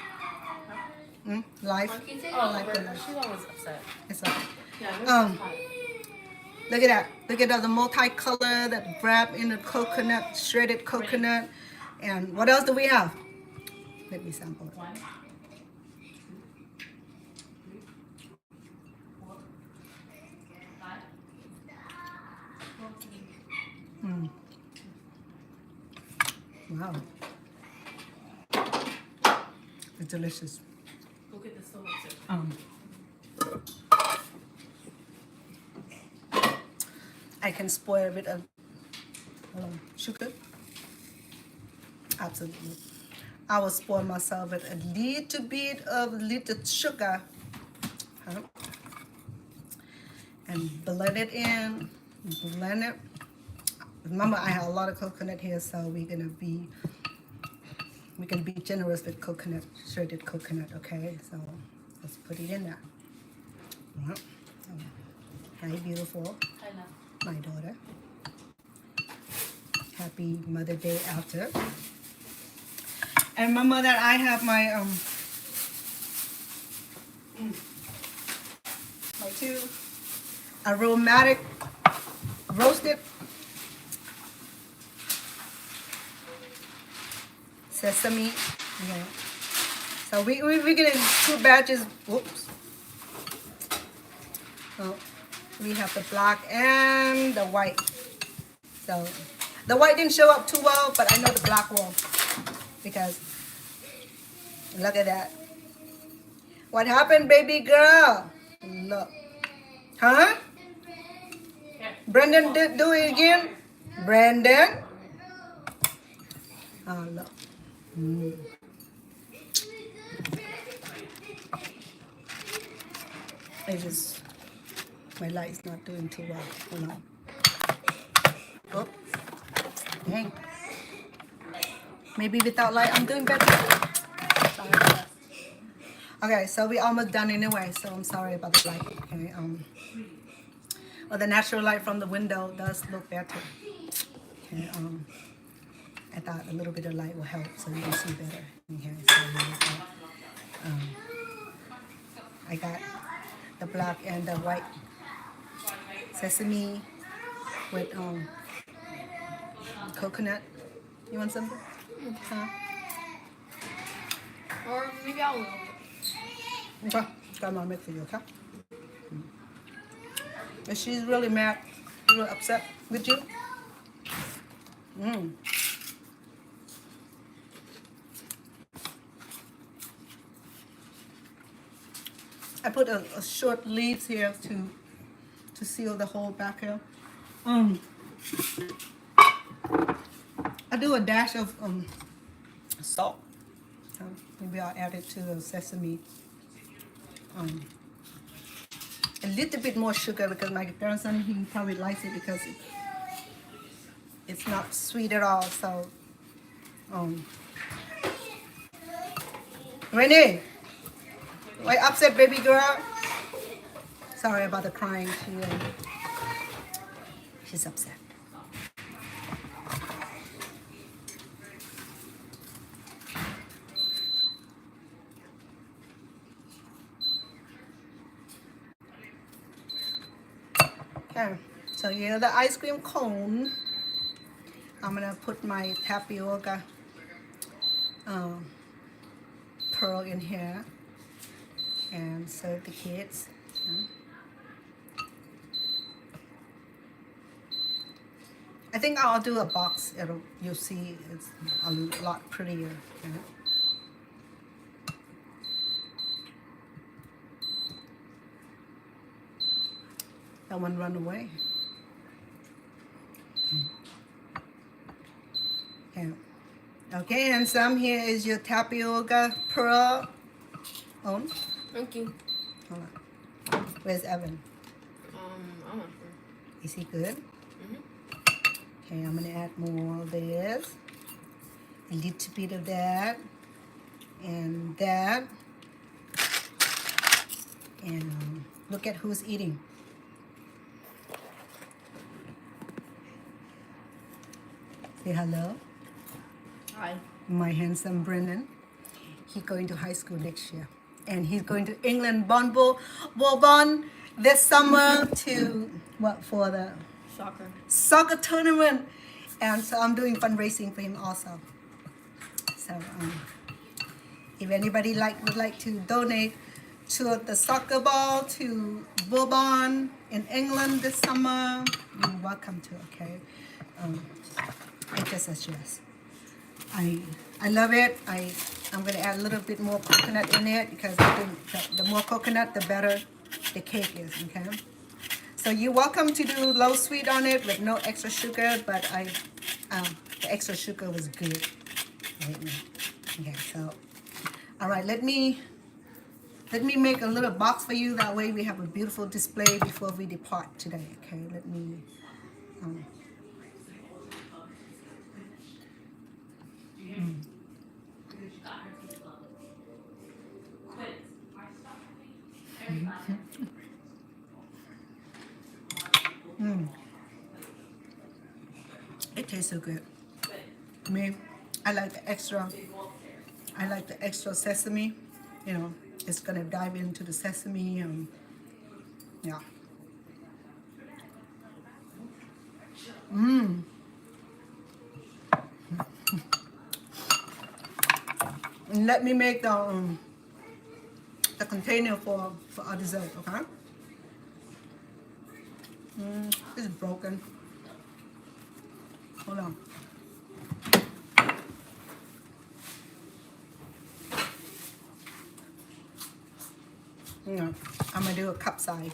Life. Oh, like she's always upset. It's okay. Yeah, Look at that. Look at the multicolor that wrapped in the coconut, shredded coconut. And what else do we have? Let me sample it. 1, 2, 3, 4, 5, 14. Wow. It's delicious. Look at the stove upstairs. I can spoil it with a sugar. Absolutely. I will spoil myself with a little bit of little sugar. And blend it in. Blend it. Remember, I have a lot of coconut here, so we can be generous with coconut, shredded coconut, okay? So let's put it in there. Hi, beautiful. I know. My daughter. Happy Mother Day after. And remember that I have my my two aromatic roasted sesame. Okay. So we're gonna do 2 batches. Whoops. So we have the black and the white. So the white didn't show up too well, but I know the black will, because look at that. What happened, baby girl? Look. Huh? Brendan, do it again. Brendan. Oh, look. I just, my light's not doing too well. Hold on. Oh, dang. Maybe without light, I'm doing better. Okay, so we almost done anyway, so I'm sorry about the light. Okay, well, the natural light from the window does look better. Okay, I thought a little bit of light will help so you can see better. Okay, so I got the black and the white sesame with coconut. You want some? Huh? Or maybe I'll will. Okay. Grandma make for you, okay? And she's really mad, really upset with you. I put a short leaves here to seal the hole back here. I do a dash of salt. Maybe I'll add it to the sesame. A little bit more sugar because my grandson, he probably likes it because it's not sweet at all. So, Renee, why upset, baby girl? Sorry about the crying. She's upset. Okay, so here's the ice cream cone. I'm gonna put my tapioca pearl in here and serve the kids. I think I'll do a box. You'll see it's a lot prettier. Okay? That one run away. Yeah. Okay, and some here is your tapioca pearl. On. Thank you. Hold on. Where's Evan? I'm not sure. Is he good? Okay, I'm gonna add more of this. A little bit of that. And that. And look at who's eating. Say hello. Hi. My handsome Brennan. He's going to high school next year. And he's going to England Bourbon this summer to what for the soccer tournament. And so I'm doing fundraising for him also. So if anybody would like to donate to the soccer ball to Bourbon in England this summer, you're welcome to, okay? It just says yes. I love it. I'm going to add a little bit more coconut in it because I think the more coconut, the better the cake is, okay? So you're welcome to do low sweet on it with no extra sugar, but the extra sugar was good. Okay, so, all right, let me make a little box for you. That way we have a beautiful display before we depart today, okay? Let me, It tastes so good. Me, I like the extra sesame. You know, it's gonna dive into the sesame and yeah. And let me make the container for our dessert, okay? It's broken. Hold on. Yeah, I'm gonna do a cup size.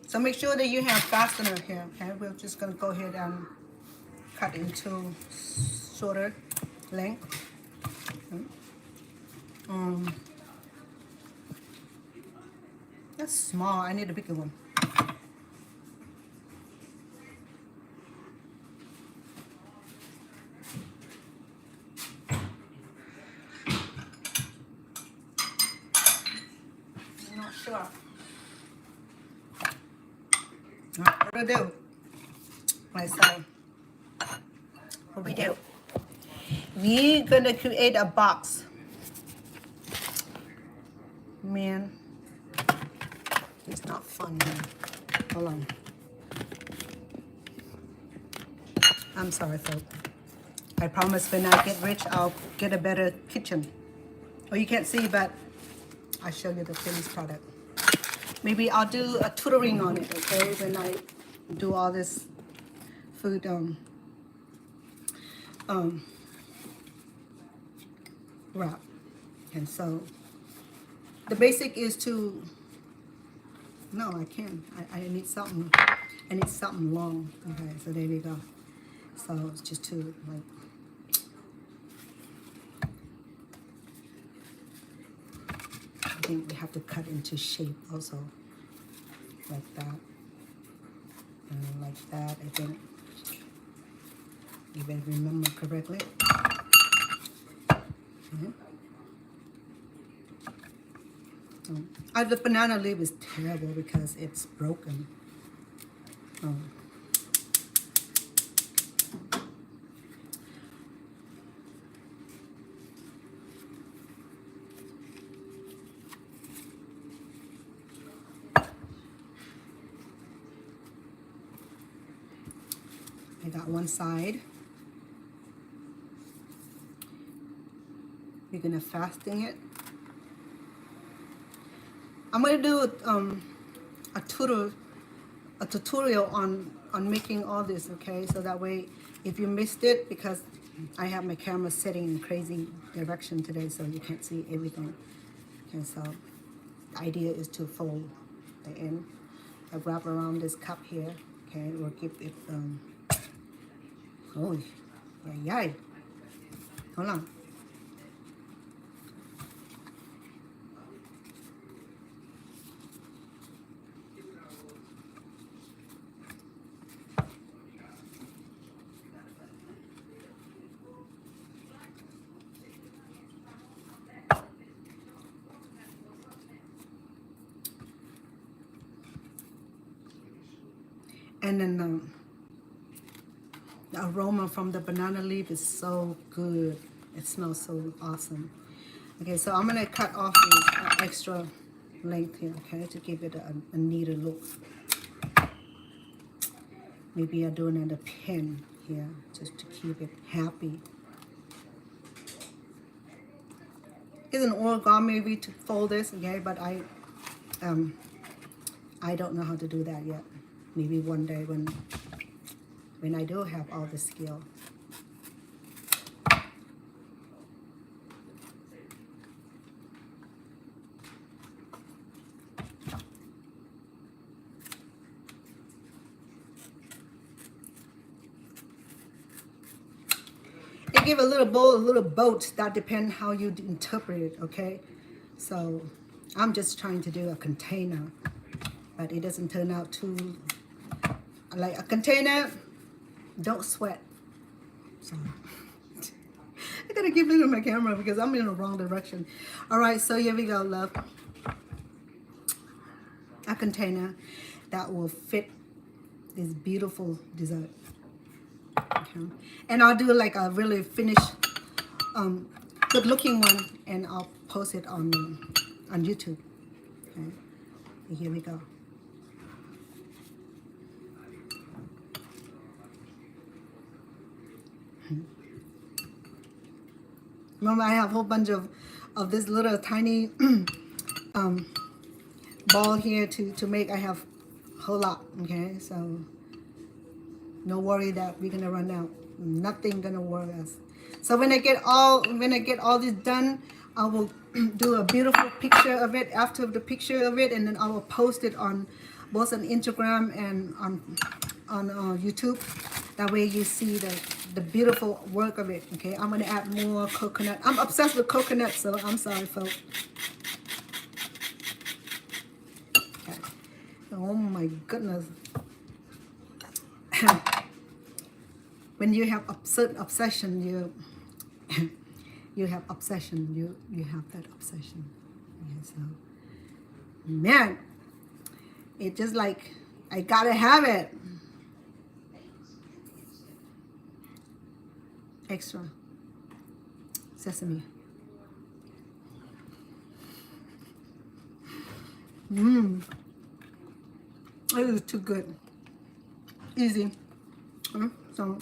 So make sure that you have fastener here, okay? We're just gonna go ahead and cut into shorter length. That's small, I need a bigger one. Sure. What do we do? Myself. What we do? We're gonna create a box. Man, it's not fun, man. Hold on. I'm sorry, folks. I promise when I get rich, I'll get a better kitchen. Oh, you can't see, but I'll show you the finished product. Maybe I'll do a tutoring on it, okay? When I do all this food, wrap. And so, the basic is to, no, I can't. I need something. I need something long. Okay, so there we go. So it's just to like, I think we have to cut into shape also, like that, and like that. I think, if I remember correctly. The banana leaf is terrible because it's broken. I got one side. We're gonna fasting it. I'm gonna do a tutorial on making all this, okay? So that way, if you missed it, because I have my camera setting in crazy direction today, so you can't see everything. Okay, so the idea is to fold the end. I wrap around this cup here. Okay, we'll keep it. Oh, yay! Hold on. And then the aroma from the banana leaf is so good. It smells so awesome. Okay, so I'm gonna cut off the extra length here, okay, to give it a neater look. Maybe I'm doing it a pin here, just to keep it happy. It's an origami maybe to fold this, okay, but I don't know how to do that yet. Maybe one day when I do have all the skill. It give a little bowl, a little boat. That depends how you interpret it, okay? So I'm just trying to do a container, but it doesn't turn out too like a container. Don't sweat. So I gotta keep looking at my camera because I'm in the wrong direction. All right, so here we go, love. A container that will fit this beautiful dessert. Okay. And I'll do like a really finished, good looking one, and I'll post it on YouTube. Okay. And here we go. Remember, I have a whole bunch of this little tiny ball here to make. I have a whole lot, okay? So no worry that we're gonna run out. Nothing gonna worry us. So when I get all this done, I will do a beautiful picture of it after the picture of it, and then I will post it on both on Instagram and on YouTube. That way you see the beautiful work of it. Okay, I'm gonna add more coconut. I'm obsessed with coconut, so I'm sorry, folks. Okay. Oh my goodness. When you have certain obsession, you have obsession. You have that obsession. Okay, so Man, it just like, I gotta have it. Extra sesame. Mmm. It is too good. Easy. So,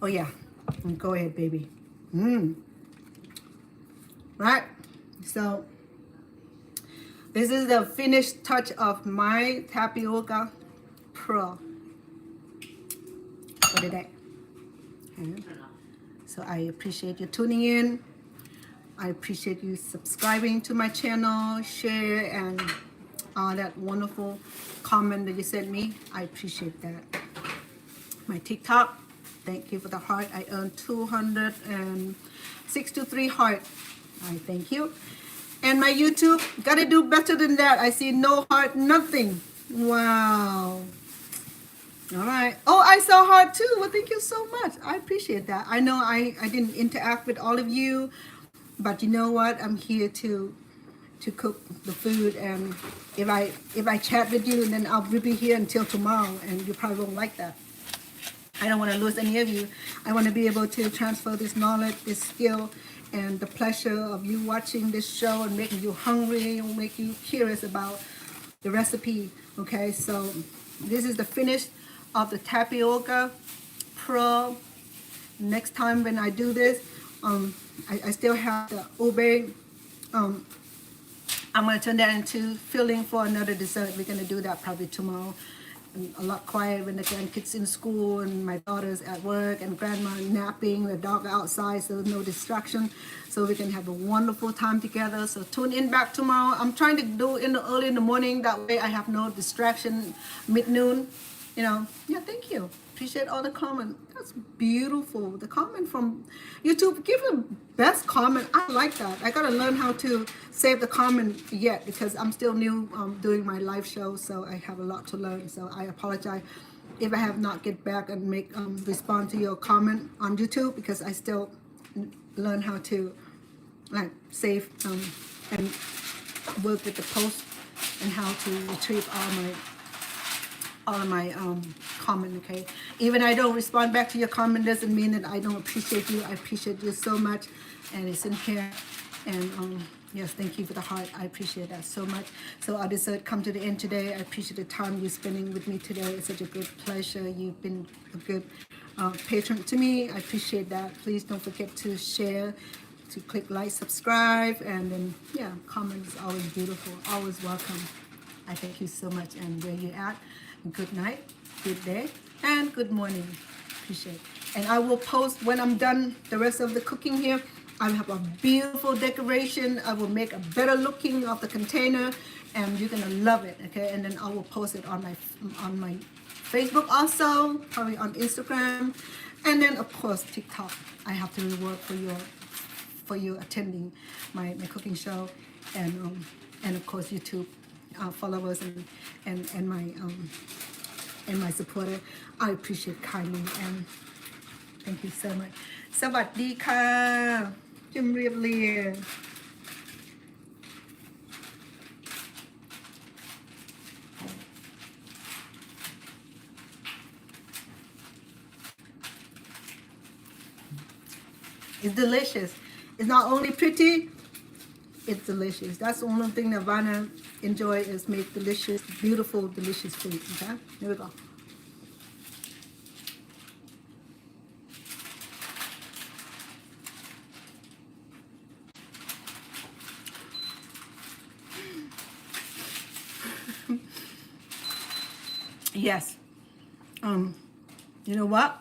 oh yeah. Go ahead, baby. Right? So, this is the finished touch of my tapioca pearl for the day. Okay. So I appreciate you tuning in. I appreciate you subscribing to my channel, share, and all that wonderful comment that you sent me. I appreciate that. My TikTok, thank you for the heart. I earned 263 heart. I thank you. And my YouTube, gotta do better than that. I see no heart, nothing. Wow. All right. Oh, I saw heart too. Well, thank you so much. I appreciate that. I know I didn't interact with all of you, but you know what? I'm here to cook the food, and if I chat with you, then I'll be here until tomorrow, and you probably won't like that. I don't want to lose any of you. I want to be able to transfer this knowledge, this skill, and the pleasure of you watching this show and making you hungry and make you curious about the recipe. Okay, so this is the finish of the tapioca pearl. Next time when I do this, I still have the ube. I'm going to turn that into filling for another dessert. We're going to do that probably tomorrow. A lot quiet when the grandkids in school and my daughter's at work and grandma napping, the dog outside, so no distraction. So we can have a wonderful time together. So tune in back tomorrow. I'm trying to do it early in the morning. That way I have no distraction mid-noon. You know, yeah, thank you. Appreciate all the comment. That's beautiful. The comment from YouTube, give the best comment. I like that. I gotta learn how to save the comment yet because I'm still new doing my live show, so I have a lot to learn. So I apologize if I have not get back and make respond to your comment on YouTube because I still learn how to like save and work with the post and how to retrieve all of my comment. Okay, even I don't respond back to your comment doesn't mean that I don't appreciate you. I appreciate you so much, and it's in here. And yes, thank you for the heart. I appreciate that so much. So our dessert come to the end today. I appreciate the time you're spending with me today. It's such a good pleasure. You've been a good patron to me. I appreciate that. Please don't forget to share, to click like, subscribe, and then yeah, comment is always beautiful, always welcome. I thank you so much, and where you at, good night, good day, and good morning. Appreciate it. And I will post when I'm done the rest of the cooking here. I have a beautiful decoration. I will make a better looking of the container, and you're gonna love it. Okay, and then I will post it on my Facebook also, probably on Instagram, and then of course TikTok. I have to reward for you attending my cooking show, and of course YouTube followers and my supporter. I appreciate kindly, and thank you so much. สวัสดีค่ะจุมเรียบเรียง It's delicious. It's not only pretty, it's delicious. That's the only thing that Vanna enjoy is make delicious, beautiful, delicious food. Okay, here we go. Yes. You know what?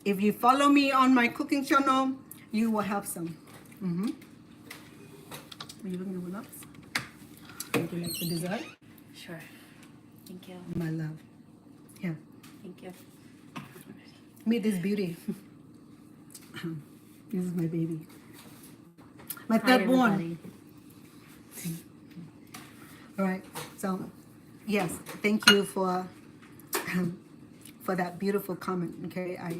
If you follow me on my cooking channel, you will have some. Are you looking at what else? Would you like the dessert? Sure. Thank you. My love. Yeah. Thank you. Meet this beauty. This is my baby. My third born. All right. So, yes, thank you for for that beautiful comment. Okay, I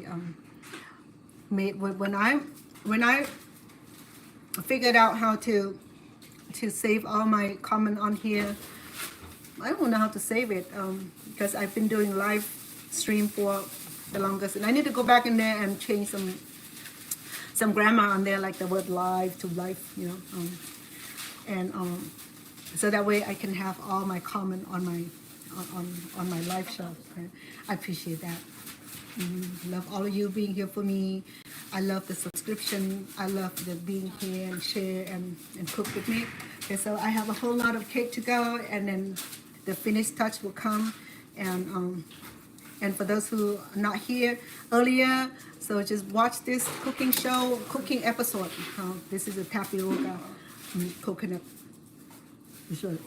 made when I figured out how to save all my comment on here. I don't know how to save it because I've been doing live stream for the longest, and I need to go back in there and change some grammar on there, like the word live to life, you know, and so that way I can have all my comment on my live show. Okay? I appreciate that. Love all of you being here for me. I love the subscription. I love the being here and share and cook with me. Okay, so I have a whole lot of cake to go, and then the finished touch will come. And for those who are not here earlier, so just watch this cooking episode. This is a tapioca coconut dessert.